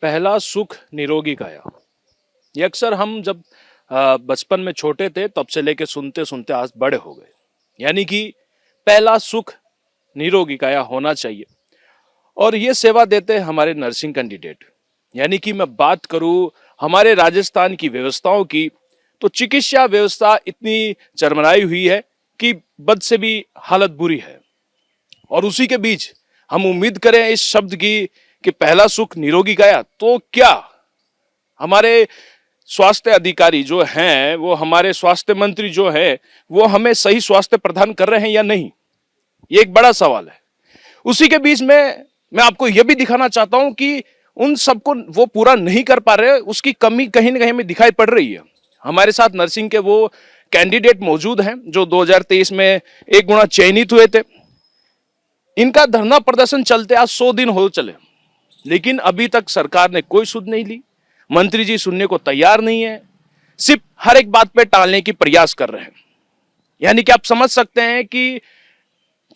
पहला सुख निरोगी काया। ये अक्सर हम जब बचपन में छोटे थे तब से लेके सुनते सुनते आज बड़े हो गए। यानी कि पहला सुख निरोगी काया होना चाहिए। और ये सेवा देते हैं हमारे नर्सिंग कैंडिडेट। यानी कि मैं बात करूं हमारे राजस्थान की व्यवस्थाओं की, तो चिकित्सा व्यवस्था इतनी चरमराई हुई है कि बद से भी हालत बुरी है। और उसी के बीच हम उम्मीद करें इस शब्द की कि पहला सुख निरोगी काया, तो क्या हमारे स्वास्थ्य अधिकारी जो हैं, वो हमारे स्वास्थ्य मंत्री जो हैं, वो हमें सही स्वास्थ्य प्रदान कर रहे हैं या नहीं? ये एक बड़ा सवाल है। उसी के बीच में मैं आपको यह भी दिखाना चाहता हूं कि उन सबको वो पूरा नहीं कर पा रहे, उसकी कमी कहीं ना कहीं में दिखाई पड़ रही है। हमारे साथ नर्सिंग के वो कैंडिडेट मौजूद हैं जो 2023 में एक गुना चयनित हुए थे। इनका धरना प्रदर्शन चलते आज 100 दिन हो चले, लेकिन अभी तक सरकार ने कोई सुध नहीं ली। मंत्री जी सुनने को तैयार नहीं है, सिर्फ हर एक बात पे टालने की प्रयास कर रहे हैं। यानी कि आप समझ सकते हैं कि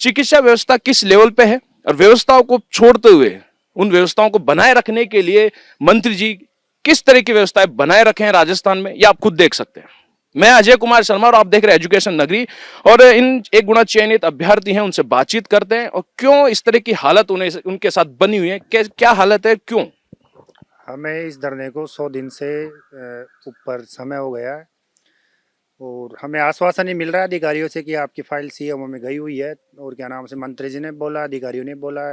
चिकित्सा व्यवस्था किस लेवल पे है, और व्यवस्थाओं को छोड़ते हुए उन व्यवस्थाओं को बनाए रखने के लिए मंत्री जी किस तरह की व्यवस्थाएं बनाए रखे हैं राजस्थान में, ये आप खुद देख सकते हैं। मैं अजय कुमार शर्मा और आप देख रहे हैं एजुकेशन नगरी। और इन एक गुना चयनित अभ्यर्थी हैं, उनसे बातचीत करते हैं और क्यों इस तरह की हालत उन्हें उनके साथ बनी हुई है, क्या हालत है, क्यों। हमें इस धरने को 100 दिन से ऊपर समय हो गया है और हमें आश्वासन ही मिल रहा है अधिकारियों से कि आपकी फाइल सीएमओ में गई हुई है। और क्या नाम से मंत्री जी ने बोला, अधिकारियों ने बोला,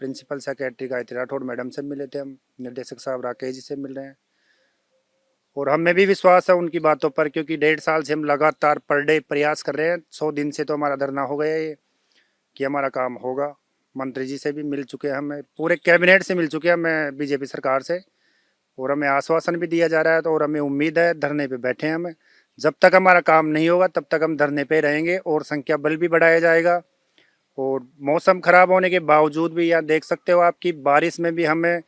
principal secretary Gayatri Rathore madam से मिले थे हम, निर्देशक साहब राकेश जी से मिल रहे हैं। और हमें भी विश्वास है उनकी बातों पर, क्योंकि 1.5 साल से हम लगातार पर डे प्रयास कर रहे हैं। 100 दिन से तो हमारा धरना हो गया है कि हमारा काम होगा। मंत्री जी से भी मिल चुके हैं, हमें पूरे कैबिनेट से मिल चुके हैं, हमें बीजेपी सरकार से, और हमें आश्वासन भी दिया जा रहा है। तो और हमें उम्मीद है, धरने पे बैठे हैं हमें, जब तक हमारा काम नहीं होगा तब तक हम धरने पे रहेंगे और संख्या बल भी बढ़ाया जाएगा। और मौसम खराब होने के बावजूद भी, यहाँ देख सकते हो आपकी बारिश में भी हमें,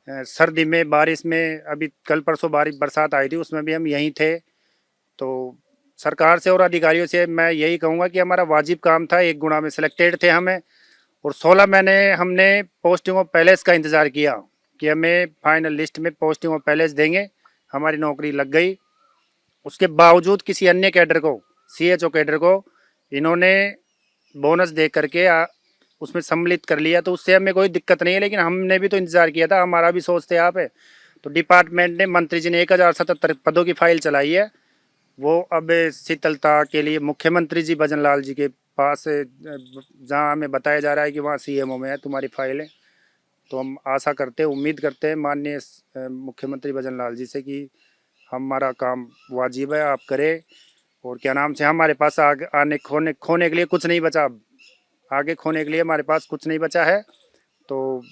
सर्दी में, बारिश में, अभी कल परसों बारिश बरसात आई थी उसमें भी हम यहीं थे। तो सरकार से और अधिकारियों से मैं यही कहूँगा कि हमारा वाजिब काम था, 1 गुना में सिलेक्टेड थे हमें, और 16 महीने हमने पोस्टिंग ऑफ पैलेस का इंतज़ार किया कि हमें फाइनल लिस्ट में पोस्टिंग ऑफ पैलेस देंगे। हमारी नौकरी लग गई। उसके बावजूद किसी अन्य कैडर को, सीएचओ कैडर को, इन्होंने बोनस दे करके उसमें सम्मिलित कर लिया। तो उससे हमें कोई दिक्कत नहीं है, लेकिन हमने भी तो इंतज़ार किया था, हमारा भी सोचते आप है। तो डिपार्टमेंट ने, मंत्री जी ने 1077 पदों की फाइल चलाई है। वो अब शीतलता के लिए मुख्यमंत्री जी भजन लाल जी के पास, जहाँ हमें बताया जा रहा है कि वहाँ सीएमओ में है तुम्हारी फाइलें। तो हम आशा करते हैं, उम्मीद करते हैं माननीय मुख्यमंत्री भजन लाल जी से कि हमारा काम वाजिब है, आप करें। और क्या नाम से, हमारे पास आगे खोने के लिए कुछ नहीं बचा, आगे खोने के लिए हमारे पास कुछ नहीं बचा है। तो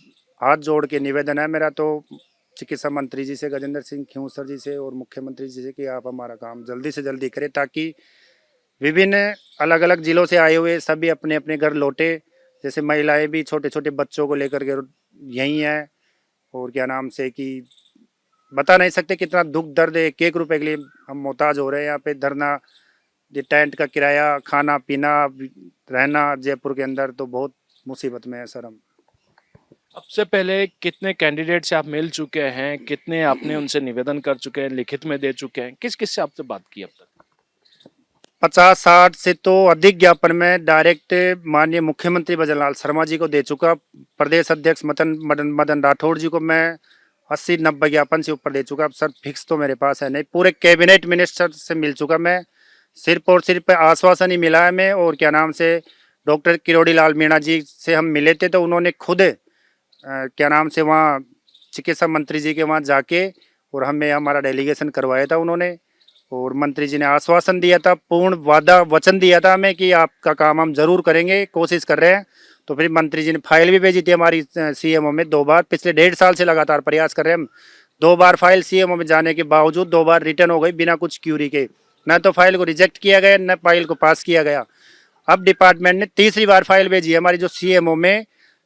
हाथ जोड़ के निवेदन है मेरा तो चिकित्सा मंत्री जी से, गजेंद्र सिंह खेऊसर जी से, और मुख्यमंत्री जी से कि आप हमारा काम जल्दी से जल्दी करें, ताकि विभिन्न अलग अलग जिलों से आए हुए सभी अपने अपने घर लौटे। जैसे महिलाएं भी छोटे छोटे बच्चों को लेकर के यहीं हैं। और क्या नाम से कि बता नहीं सकते कितना दुख दर्द है, 1 रुपए के लिए हम मोहताज हो रहे हैं यहाँ पे। धरना, ये टेंट का किराया, खाना पीना, रहना जयपुर के अंदर, तो बहुत मुसीबत में है सर हम। अब से पहले कितने कैंडिडेट से आप मिल चुके हैं, कितने आपने उनसे निवेदन कर चुके हैं, लिखित में दे चुके हैं, किस किस से आपसे बात की अब तक? 50-60 से तो अधिक ज्ञापन में डायरेक्ट माननीय मुख्यमंत्री भजनलाल शर्मा जी को दे चुका। प्रदेश अध्यक्ष मदन राठौड़ जी को मैं 80-90 ज्ञापन से ऊपर दे चुका। अब सर फिक्स तो मेरे पास है नहीं, पूरे कैबिनेट मिनिस्टर से मिल चुका मैं, सिर्फ और सिर्फ आश्वासन ही मिला है मैं। और क्या नाम से, डॉक्टर किरोड़ी लाल मीणा जी से हम मिले थे, तो उन्होंने खुद क्या नाम से वहाँ चिकित्सा मंत्री जी के वहाँ जाके और हमें हमारा डेलीगेशन करवाया था उन्होंने। और मंत्री जी ने आश्वासन दिया था, पूर्ण वादा वचन दिया था हमें कि आपका काम हम जरूर करेंगे, कोशिश कर रहे हैं। तो फिर मंत्री जी ने फाइल भी भेजी थी हमारी सीएमओ में 2 बार, पिछले 1.5 साल से लगातार प्रयास कर रहे हैं हम। 2 बार फाइल सीएमओ में जाने के बावजूद 2 बार रिटर्न हो गई बिना कुछ क्यूरी के। न तो फाइल को रिजेक्ट किया गया, न फाइल को पास किया गया। अब डिपार्टमेंट ने तीसरी बार फाइल भेजी है हमारी, जो सीएमओ में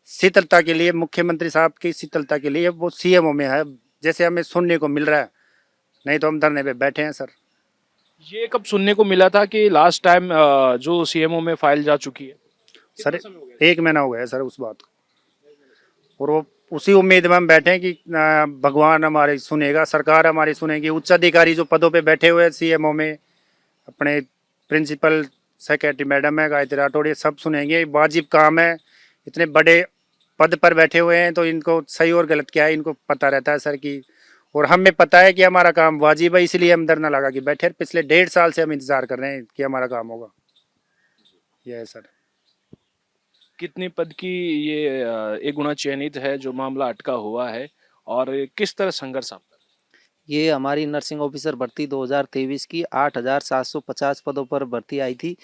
शीतलता के लिए, मुख्यमंत्री साहब की शीतलता के लिए, वो सीएमओ में है, जैसे हमें सुनने को मिल रहा है। नहीं तो हम धरने पे बैठे हैं सर। ये कब सुनने को मिला था कि लास्ट टाइम जो सीएमओ में फाइल जा चुकी है? सर 1 महीना हो गया है सर उस बात को। और वो उसी उम्मीद में हम बैठे हैं कि भगवान हमारी सुनेगा, सरकार हमारी सुनेगी। उच्च अधिकारी जो पदों पे बैठे हुए हैं सीएमओ में, अपने प्रिंसिपल सेक्रेटरी मैडम है गायत्री राठौड़, ये सब सुनेंगे। वाजिब काम है, इतने बड़े पद पर बैठे हुए हैं तो इनको सही और गलत क्या है इनको पता रहता है सर की। और हमें पता है कि हमारा काम वाजिब है, इसलिए हम धरना लगा के बैठे। पिछले 1.5 साल से हम इंतजार कर रहे हैं कि हमारा काम होगा। यह है सर। कितनी पद की ये एक गुना चयनित है जो मामला अटका हुआ है, और किस तरह संघर्ष आप कर रहे हैं? ये हमारी नर्सिंग ऑफिसर भर्ती 2023 की 8,750 पदों पर भर्ती आई थी।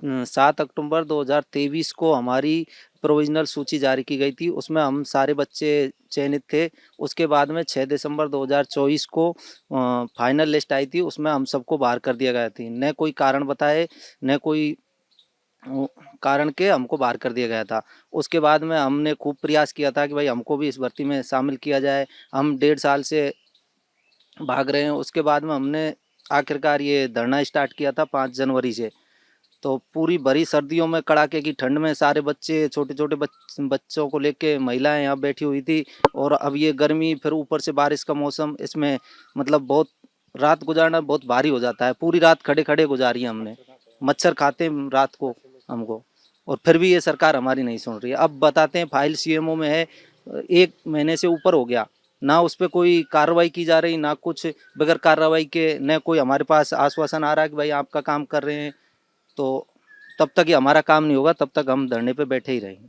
7 अक्टूबर 2023 को हमारी प्रोविजनल सूची जारी की गई थी, उसमें हम सारे बच्चे चयनित थे। उसके बाद में 6 दिसंबर 2024 को फाइनल लिस्ट आई थी, उसमें हम सबको बाहर कर दिया गया थी। न कोई कारण बताए, न कोई कारण के हमको बाहर कर दिया गया था। उसके बाद में हमने खूब प्रयास किया था कि भाई हमको भी इस भर्ती में शामिल किया जाए। हम 1.5 साल से भाग रहे हैं। उसके बाद में हमने आखिरकार ये धरना स्टार्ट किया था 5 जनवरी से। तो पूरी भरी सर्दियों में, कड़ाके की ठंड में सारे बच्चे, छोटे छोटे बच्चों को लेके महिलाएं यहाँ बैठी हुई थी। और अब ये गर्मी, फिर ऊपर से बारिश का मौसम, इसमें मतलब बहुत रात गुजारना बहुत भारी हो जाता है। पूरी रात खड़े खड़े गुजारी है हमने, मच्छर खाते रात को हमको। और फिर भी ये सरकार हमारी नहीं सुन रही है। अब बताते हैं फाइल सीएमओ में है, 1 महीने से ऊपर हो गया, ना उस पर कोई कार्रवाई की जा रही, ना कुछ। बगैर कार्रवाई के न कोई हमारे पास आश्वासन आ रहा है कि भाई आपका काम कर रहे हैं। तो तब तक ये हमारा काम नहीं होगा, तब तक हम धरने पे बैठे ही रहेंगे।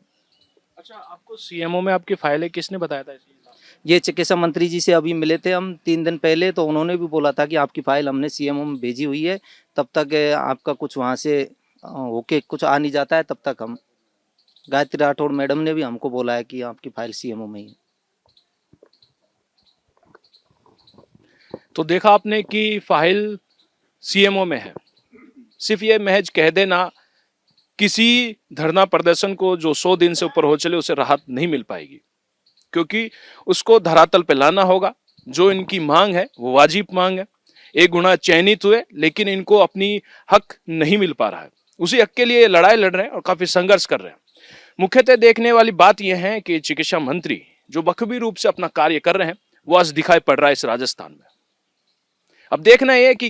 अच्छा, आपको सीएमओ में आपकी फाइलें किसने बताया था? ये चिकित्सा मंत्री जी से अभी मिले थे हम 3 दिन पहले, तो उन्होंने भी बोला था कि आपकी फाइल हमने सीएमओ में भेजी हुई है, तब तक आपका कुछ वहाँ से होके कुछ आ नहीं जाता है, तब तक हम। गायत्री राठौड़ मैडम ने भी हमको बोला है कि आपकी फाइल सीएमओ में ही है। तो देखा आपने कि फाइल सीएमओ में है। सिर्फ ये महज कह देना किसी धरना प्रदर्शन को जो 100 दिन से ऊपर हो चले उसे राहत नहीं मिल पाएगी, क्योंकि उसको धरातल पे लाना होगा। जो इनकी मांग है वो वाजिब मांग है। 1 गुना चयनित हुए लेकिन इनको अपनी हक नहीं मिल पा रहा है। उसी हक के लिए लड़ाई लड़ रहे हैं और काफी संघर्ष कर रहे हैं। मुख्यतः देखने वाली बात यह है कि चिकित्सा मंत्री जो बखूबी रूप से अपना कार्य कर रहे हैं वो आज दिखाई पड़ रहा है इस राजस्थान में। अब देखना यह है कि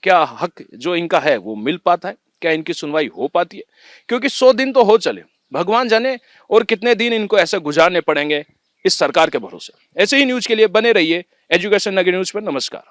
क्या हक जो इनका है वो मिल पाता है, क्या इनकी सुनवाई हो पाती है, क्योंकि 100 दिन तो हो चले, भगवान जाने और कितने दिन इनको ऐसे गुजारने पड़ेंगे इस सरकार के भरोसे। ऐसे ही न्यूज के लिए बने रहिए एजुकेशन नगर न्यूज पर। नमस्कार।